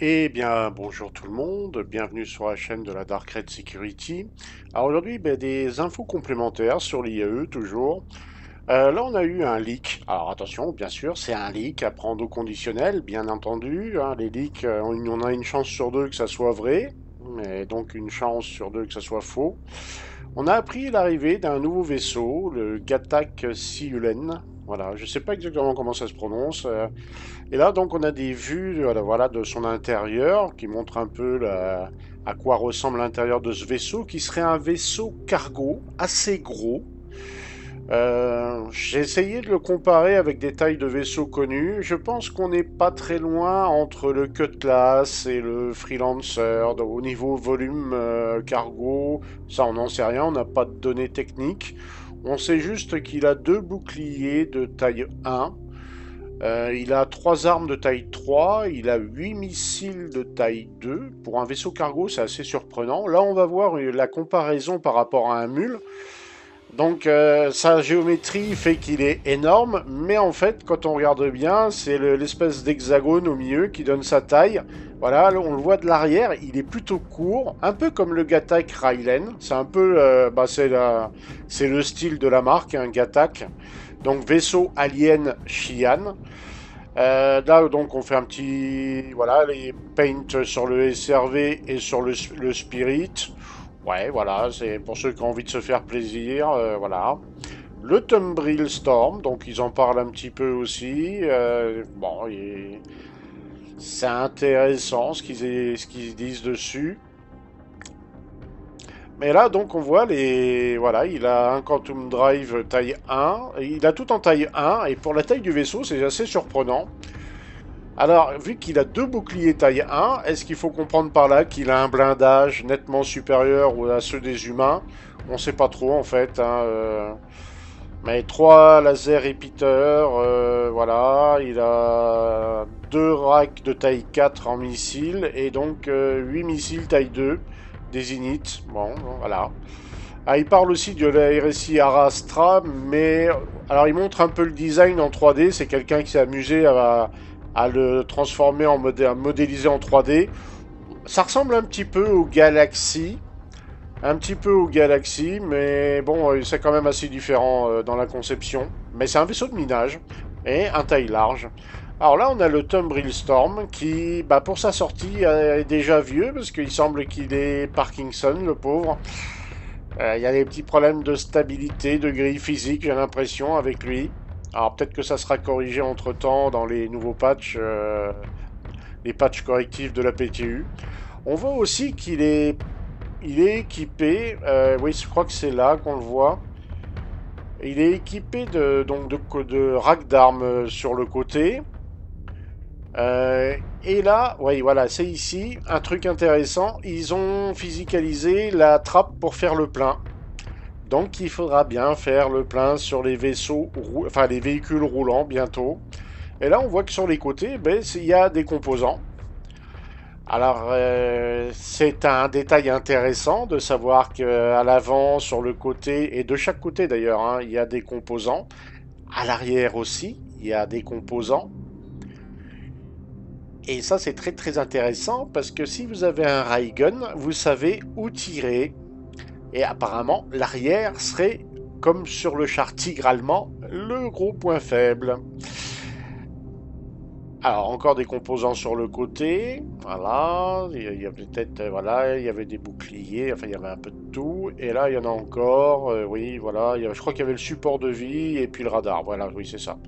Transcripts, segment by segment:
Eh bien, bonjour tout le monde, bienvenue sur la chaîne de la Dark Red Security. Alors aujourd'hui, des infos complémentaires sur l'IAE toujours. Là, on a eu un leak. Alors attention, bien sûr, c'est un leak à prendre au conditionnel, bien entendu, hein. Les leaks, on a une chance sur deux que ça soit vrai, mais donc une chance sur deux que ça soit faux. On a appris l'arrivée d'un nouveau vaisseau, le Gatak Siulen. Voilà, je ne sais pas exactement comment ça se prononce. Et là, donc, on a des vues voilà, de son intérieur qui montrent un peu à quoi ressemble l'intérieur de ce vaisseau, qui serait un vaisseau cargo assez gros. J'ai essayé de le comparer avec des tailles de vaisseaux connus. Je pense qu'on n'est pas très loin entre le Cutlass et le Freelancer. Donc, au niveau volume cargo, ça on n'en sait rien, on n'a pas de données techniques. On sait juste qu'il a deux boucliers de taille 1. Il a 3 armes de taille 3, il a 8 missiles de taille 2. Pour un vaisseau cargo, c'est assez surprenant. Là, on va voir la comparaison par rapport à un mule. Donc, sa géométrie fait qu'il est énorme, mais en fait, quand on regarde bien, c'est l'espèce d'hexagone au milieu qui donne sa taille. Voilà, on le voit de l'arrière, il est plutôt court, un peu comme le Gatak Rylen. C'est un peu, c'est le style de la marque, un Gatak. Donc, vaisseau alien Xi'an. Là, donc, on fait un petit. Voilà, les paints sur le SRV et sur le Spirit. Ouais, voilà, c'est pour ceux qui ont envie de se faire plaisir. Voilà. Le Tumbril Storm, donc ils en parlent un petit peu aussi. Bon, c'est intéressant ce qu'ils disent dessus. Mais là, donc, on voit les. Voilà, il a un Quantum Drive taille 1. Il a tout en taille 1. Et pour la taille du vaisseau, c'est assez surprenant. Alors, vu qu'il a deux boucliers taille 1, est-ce qu'il faut comprendre par là qu'il a un blindage nettement supérieur à ceux des humains? On ne sait pas trop en fait, hein, mais 3 lasers repeaters, voilà, il a deux racks de taille 4 en missiles et donc 8 missiles taille 2 des inits. Bon, voilà. Ah, il parle aussi de la RSI Arastra, mais alors il montre un peu le design en 3D. C'est quelqu'un qui s'est amusé à le transformer à modéliser en 3D. Ça ressemble un petit peu au Galaxy, mais bon, c'est quand même assez différent dans la conception. Mais c'est un vaisseau de minage et un taille large. Alors là, on a le Tumbril Storm qui, pour sa sortie, est déjà vieux parce qu'il semble qu'il est Parkinson, le pauvre. Il y a des petits problèmes de stabilité, de grille physique, j'ai l'impression, avec lui. Alors peut-être que ça sera corrigé entre-temps dans les nouveaux patchs, les patchs correctifs de la PTU. On voit aussi il est équipé, oui, je crois que c'est là qu'on le voit. Il est équipé de rack d'armes sur le côté. Et là, oui, voilà, c'est ici un truc intéressant. Ils ont physicalisé la trappe pour faire le plein. Donc il faudra bien faire le plein sur les vaisseaux, enfin les véhicules roulants bientôt. Et là on voit que sur les côtés, il y a des composants. Alors c'est un détail intéressant de savoir qu'à l'avant, sur le côté, et de chaque côté d'ailleurs, hein, il y a des composants. À l'arrière aussi, il y a des composants. Et ça c'est très très intéressant parce que si vous avez un Raygun, vous savez où tirer. Et apparemment, l'arrière serait, comme sur le char Tigre allemand, le gros point faible. Alors, encore des composants sur le côté. Voilà. Il y avait peut-être, voilà, il y avait des boucliers. Enfin, il y avait un peu de tout. Et là, il y en a encore. Oui, voilà. Je crois qu'il y avait le support de vie et puis le radar. Voilà, oui, c'est ça.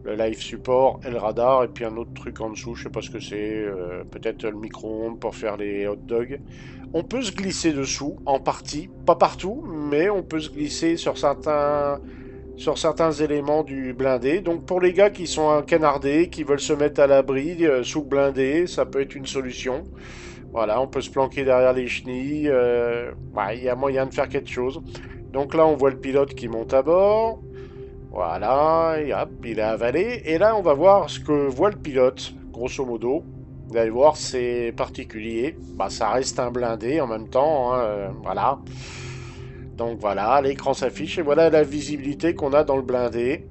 Le live support et le radar. Et puis un autre truc en dessous. Je sais pas ce que c'est. Peut-être le micro-ondes pour faire les hot dogs. On peut se glisser dessous, en partie, pas partout, mais on peut se glisser sur certains éléments du blindé. Donc pour les gars qui sont canardés, qui veulent se mettre à l'abri sous le blindé, ça peut être une solution. Voilà, on peut se planquer derrière les chenilles. Ouais, il y a moyen de faire quelque chose. Donc là, on voit le pilote qui monte à bord. Voilà, et hop, il est avalé. Et là, on va voir ce que voit le pilote, grosso modo. Vous allez voir, c'est particulier. Ça reste un blindé en même temps, hein, voilà. Donc voilà, l'écran s'affiche et voilà la visibilité qu'on a dans le blindé.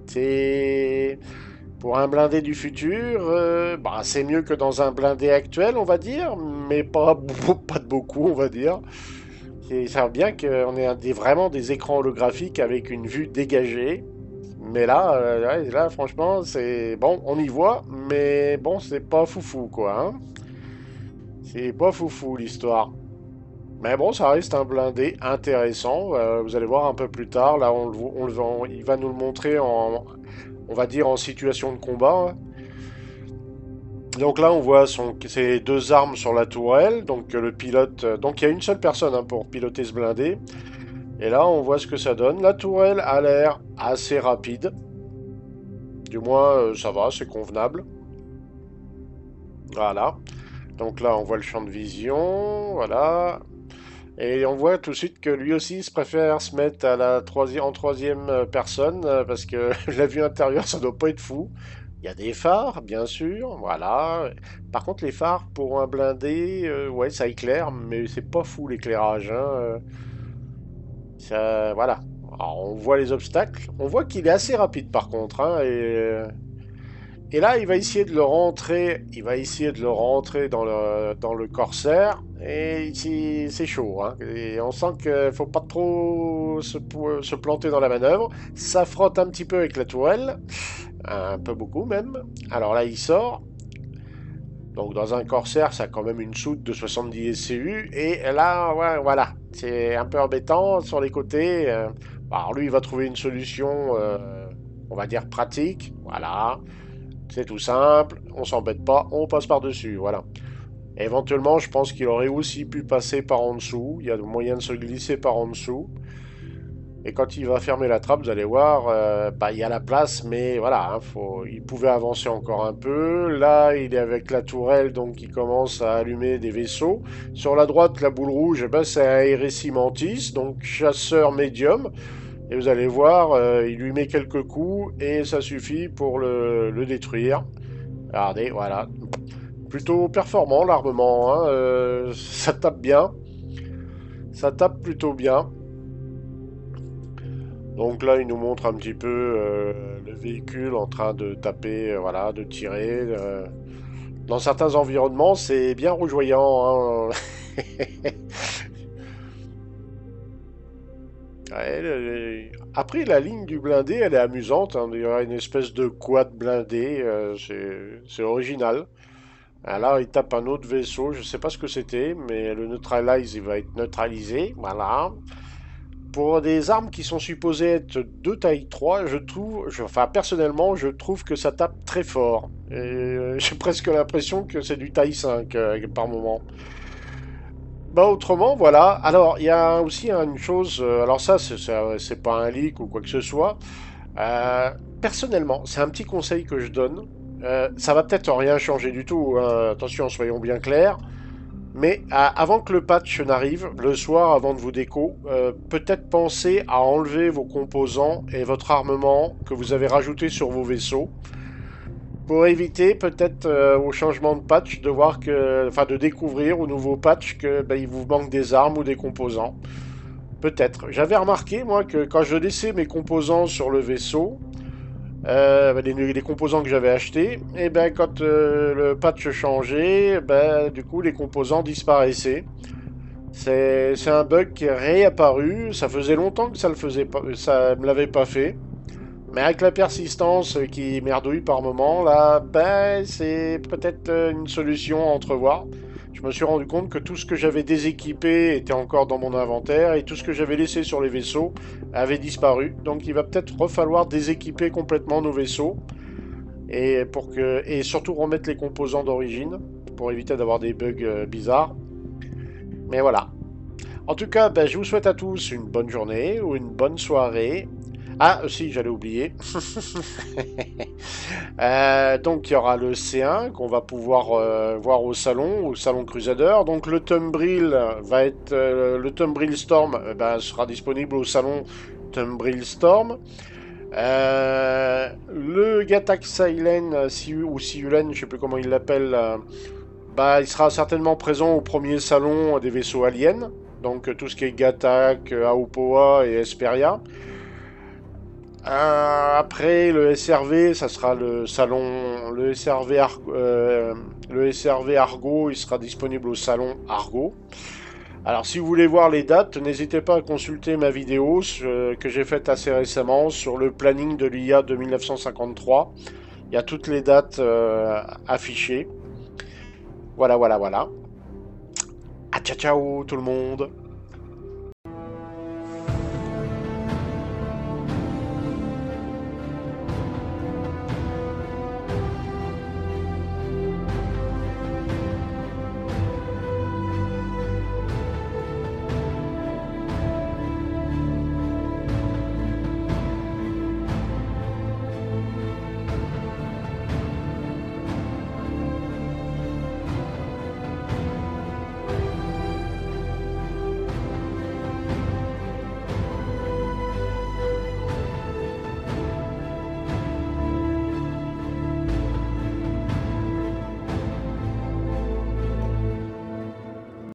C'est Pour un blindé du futur, bah, c'est mieux que dans un blindé actuel, on va dire, mais pas de beaucoup, on va dire. Et ça veut bien qu'on ait vraiment des écrans holographiques avec une vue dégagée. Mais là, ouais, là, franchement, c'est bon, on y voit, mais bon, c'est pas foufou, quoi. Hein. C'est pas foufou l'histoire. Mais bon, ça reste un blindé intéressant. Vous allez voir un peu plus tard. Là, il va nous le montrer on va dire, en situation de combat. Hein. Donc là, on voit ses deux armes sur la tourelle. Donc le pilote. Donc il y a une seule personne hein, pour piloter ce blindé. Et là, on voit ce que ça donne. La tourelle a l'air assez rapide. Du moins, ça va, c'est convenable. Voilà. Donc là, on voit le champ de vision. Voilà. Et on voit tout de suite que lui aussi se préfère se mettre à en troisième personne parce que la vue intérieure, ça doit pas être fou. Il y a des phares, bien sûr, voilà. Par contre, les phares pour un blindé, ouais, ça éclaire, mais c'est pas fou l'éclairage. Hein. Voilà. Alors, on voit les obstacles. On voit qu'il est assez rapide par contre. Hein, et là, il va essayer de le rentrer. Il va essayer de le rentrer dans le Corsair. Et c'est chaud. Hein. Et on sent qu'il faut pas trop se planter dans la manœuvre. Ça frotte un petit peu avec la tourelle. Un peu beaucoup même. Alors là, il sort. Donc dans un Corsair, ça a quand même une soute de 70 SCU. Et là, ouais, voilà. C'est un peu embêtant sur les côtés. Alors lui, il va trouver une solution, on va dire pratique. Voilà. C'est tout simple, on s'embête pas, on passe par-dessus, voilà. Éventuellement, je pense qu'il aurait aussi pu passer par en dessous. Il y a moyen de se glisser par en dessous. Et quand il va fermer la trappe, vous allez voir, bah, il y a la place, mais voilà, hein, il pouvait avancer encore un peu. Là, il est avec la tourelle, donc il commence à allumer des vaisseaux. Sur la droite, la boule rouge, eh ben, c'est un Hérésie Mantis, donc chasseur médium. Et vous allez voir, il lui met quelques coups et ça suffit pour le détruire. Regardez, voilà. Plutôt performant l'armement, hein, ça tape bien. Ça tape plutôt bien. Donc là, il nous montre un petit peu le véhicule en train de taper, voilà, de tirer. Dans certains environnements, c'est bien rougeoyant. Hein. Ouais, après, la ligne du blindé, elle est amusante. Hein. Il y aura une espèce de quad blindé. C'est original. Ah, là, il tape un autre vaisseau. Je ne sais pas ce que c'était, mais le neutralize, il va être neutralisé. Voilà. Pour des armes qui sont supposées être de taille 3, enfin personnellement, je trouve que ça tape très fort. Et j'ai presque l'impression que c'est du taille 5 par moment. Bah autrement, voilà. Alors, il y a aussi une chose, alors ça, c'est pas un leak ou quoi que ce soit. Euh, Personnellement, c'est un petit conseil que je donne. Ça va peut-être rien changer du tout, hein. Attention, soyons bien clairs. Mais avant que le patch n'arrive, le soir avant de vous déco, peut-être pensez à enlever vos composants et votre armement que vous avez rajouté sur vos vaisseaux pour éviter peut-être au changement de patch de voir que, enfin de découvrir au nouveau patch que il vous manque des armes ou des composants. Peut-être. J'avais remarqué moi que quand je laissais mes composants sur le vaisseau, les composants que j'avais achetés, et ben quand le patch changeait, ben du coup les composants disparaissaient. C'est un bug qui est réapparu. Ça faisait longtemps que ça le faisait pas, ça me l'avait pas fait. Mais avec la persistance qui merdouille par moment, là, ben c'est peut-être une solution à entrevoir. Je me suis rendu compte que tout ce que j'avais déséquipé était encore dans mon inventaire et tout ce que j'avais laissé sur les vaisseaux avait disparu. Donc il va peut-être refalloir déséquiper complètement nos vaisseaux et surtout remettre les composants d'origine pour éviter d'avoir des bugs bizarres. Mais voilà. En tout cas, ben, je vous souhaite à tous une bonne journée ou une bonne soirée. Ah, si, j'allais oublier. Donc, il y aura le C1 qu'on va pouvoir voir au salon Crusader. Donc, le Tumbril va être le Tumbril Storm ben, sera disponible au salon Tumbril Storm. Le Gatak Silen ou Siulen, je sais plus comment il l'appelle, bah, il sera certainement présent au premier salon des vaisseaux aliens. Donc tout ce qui est Gatak, Aopoa et Esperia. Après, le SRV, ça sera le salon, le SRV Argo, il sera disponible au salon Argo. Alors, si vous voulez voir les dates, n'hésitez pas à consulter ma vidéo que j'ai faite assez récemment sur le planning de l'IA de 1953. Il y a toutes les dates affichées. Voilà, voilà, voilà. Ah, ciao, ciao tout le monde.